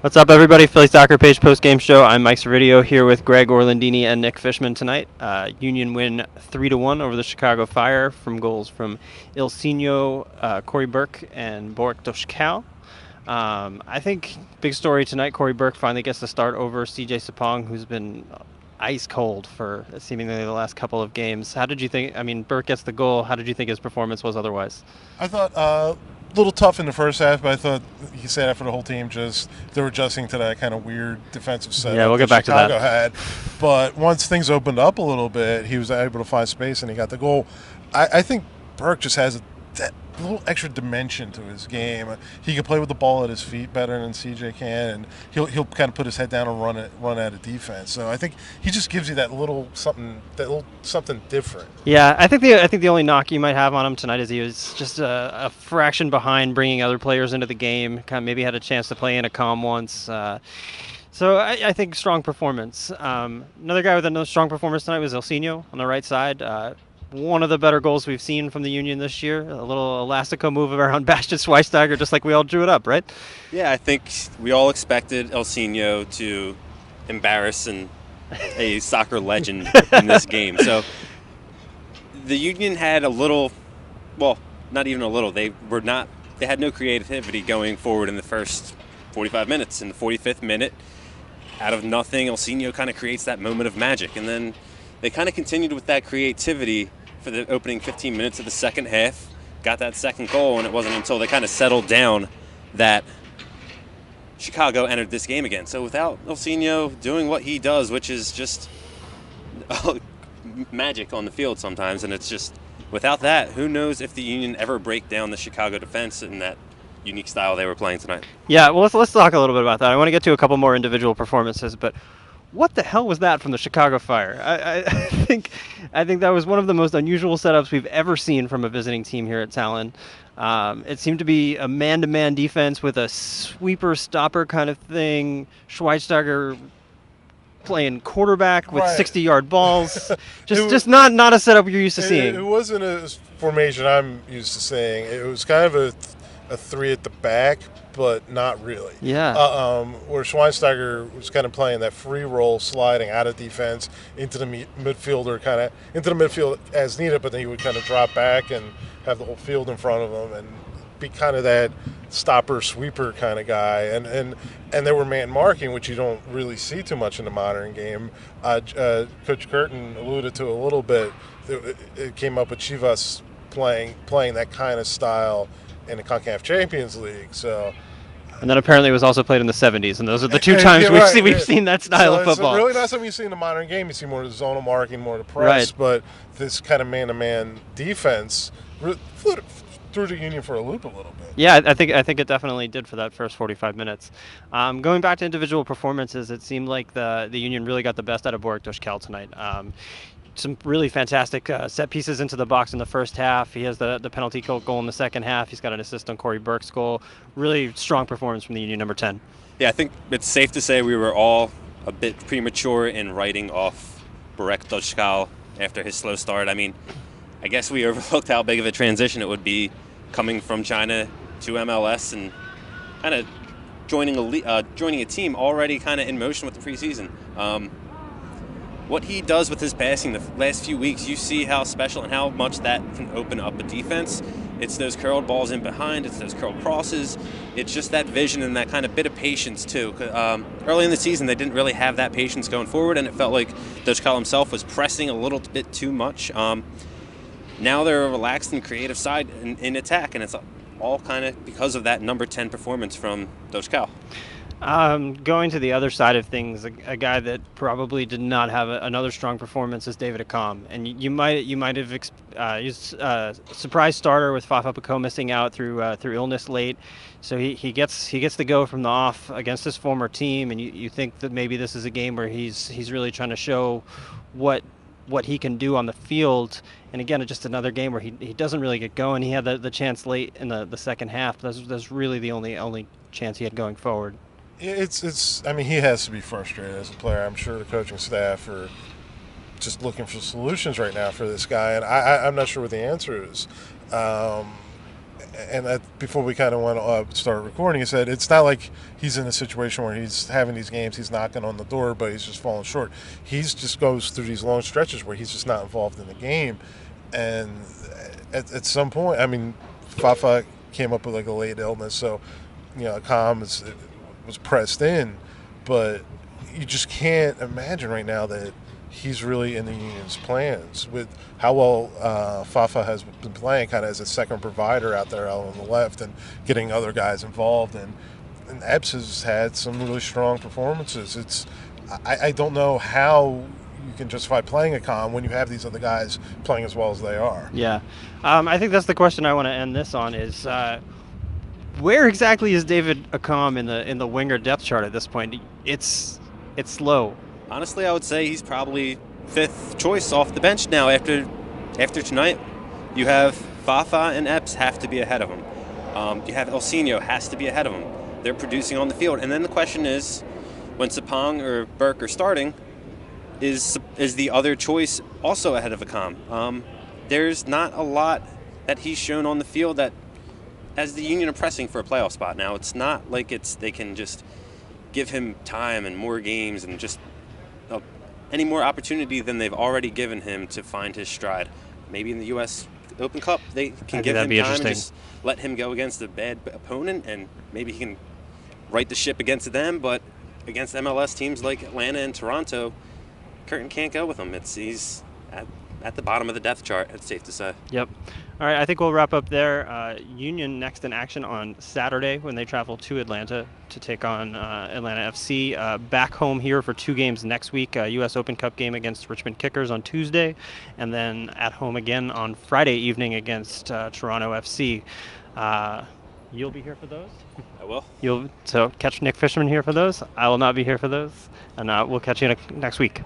What's up, everybody? Philly Soccer Page post-game show. I'm Mike Cervidio here with Greg Orlandini and Nick Fishman tonight. Union win 3-1 over the Chicago Fire from goals from Ilsinho, Corey Burke, and Borek Doshkal. I think big story tonight. Corey Burke finally gets to start over CJ Sapong, who's been ice cold for seemingly the last couple of games. How did you think? I mean, Burke gets the goal. How did you think his performance was otherwise? I thought a little tough in the first half, but I thought he said after the whole team they were adjusting to that kind of weird defensive setup. Yeah, we'll get back to that. Chicago had, but once things opened up a little bit, he was able to find space and he got the goal. I think Burke just has that little extra dimension to his game. He can play with the ball at his feet better than CJ can, and he'll kind of put his head down and run at a defense. So I think he just gives you that little something different. Yeah, I think the only knock you might have on him tonight is he was just a fraction behind bringing other players into the game. Kind of maybe had a chance to play in a calm once. So I think strong performance. Another guy with another strong performance tonight was Ilsinho on the right side. One of the better goals we've seen from the Union this year. A little elastico move around Bastian Schweinsteiger, just like we all drew it up, right? Yeah, I think we all expected Ilsinho to embarrass a soccer legend in this game. So the Union had a little, well, not even a little. They had no creativity going forward in the first 45 minutes. In the 45th minute, out of nothing, Ilsinho kind of creates that moment of magic, and then they kind of continued with that creativity for the opening 15 minutes of the second half, got that second goal, and it wasn't until they kind of settled down that Chicago entered this game again. So without Ilsinho doing what he does, which is just magic on the field sometimes, and it's just, without that, who knows if the Union ever break down the Chicago defense in that unique style they were playing tonight. Yeah, well, let's talk a little bit about that. I want to get to a couple more individual performances, but what the hell was that from the Chicago Fire? I think that was one of the most unusual setups we've ever seen from a visiting team here at Talon. It seemed to be a man-to-man defense with a sweeper-stopper kind of thing. Schweinsteiger playing quarterback with 60-yard balls. just not a setup you're used to seeing. It wasn't a formation I'm used to seeing. It was kind of a three at the back, but not really. Yeah. Where Schweinsteiger was kind of playing that free roll, sliding out of defense into the midfield as needed, but then he would kind of drop back and have the whole field in front of him and be kind of that stopper sweeper kind of guy. And they were man marking, which you don't really see too much in the modern game. Coach Curtin alluded to a little bit. It came up with Chivas playing that kind of style in the CONCACAF Champions League. So, and then apparently it was also played in the 70s, and those are the two times we've seen that style of football. It's really not something you see in the modern game. You see more of the zonal marking, more of the press, but this kind of man-to-man defense threw the Union for a loop a little bit. Yeah, I think it definitely did for that first 45 minutes. Going back to individual performances, it seemed like the Union really got the best out of Borek Doshkal tonight. Some really fantastic set pieces into the box in the first half. He has the penalty goal in the second half. He's got an assist on Corey Burke's goal. Really strong performance from the Union number 10. Yeah, I think it's safe to say we were all a bit premature in writing off Borek Doshkal after his slow start. I mean, I guess we overlooked how big of a transition it would be coming from China to MLS and kind of joining a team already kind of in motion with the preseason. What he does with his passing the last few weeks, you see how special and how much that can open up a defense. It's those curled balls in behind. It's those curled crosses. It's just that vision and that kind of bit of patience, too. Early in the season, they didn't really have that patience going forward, and it felt like Doshkal himself was pressing a little bit too much. Now they're a relaxed and creative side in attack, and it's all kind of because of that number 10 performance from Doshkal. Going to the other side of things, a guy that probably did not have another strong performance is David Accam, and you might have used a surprise starter with Fafa Picault missing out through illness late, so he gets the go from the off against his former team, and you think that maybe this is a game where he's really trying to show what he can do on the field. And again, it's just another game where he doesn't really get going. He had the chance late in the second half. That's really the only chance he had going forward. I mean, he has to be frustrated as a player. I'm sure the coaching staff are just looking for solutions right now for this guy, and I'm not sure what the answer is. and before we kind of went start recording, he said it's not like he's in a situation where he's having these games, he's knocking on the door, but he's just falling short. He's just goes through these long stretches where he's just not involved in the game, and at some point, I mean, Fafa came up with like a late illness, so Accam was pressed in, but you just can't imagine right now that he's really in the Union's plans with how well Fafa has been playing kind of as a second provider out there out on the left and getting other guys involved. And Epps has had some really strong performances. I don't know how you can justify playing Accam when you have these other guys playing as well as they are. Yeah. I think that's the question I want to end this on is where exactly is David Accam in the winger depth chart at this point? It's low. Honestly, I would say he's probably 5th choice off the bench now. After tonight, you have Fafa and Epps have to be ahead of him. You have Elsinho has to be ahead of him. They're producing on the field. And then the question is, when Sapong or Burke are starting, is the other choice also ahead of Accam? There's not a lot that he's shown on the field that, as the Union are pressing for a playoff spot now, it's not like they can just give him time and more games and just any more opportunity than they've already given him to find his stride. Maybe in the U.S. Open Cup, they can give him time and just let him go against a bad opponent, and maybe he can right the ship against them. But against MLS teams like Atlanta and Toronto, Curtin can't go with him. He's at the bottom of the depth chart, it's safe to say. Yep. All right, I think we'll wrap up there. Union next in action on Saturday when they travel to Atlanta to take on Atlanta FC. Back home here for 2 games next week, U.S. Open Cup game against Richmond Kickers on Tuesday, and then at home again on Friday evening against Toronto FC. You'll be here for those? I will. So catch Nick Fisherman here for those. I will not be here for those, and we'll catch you next week.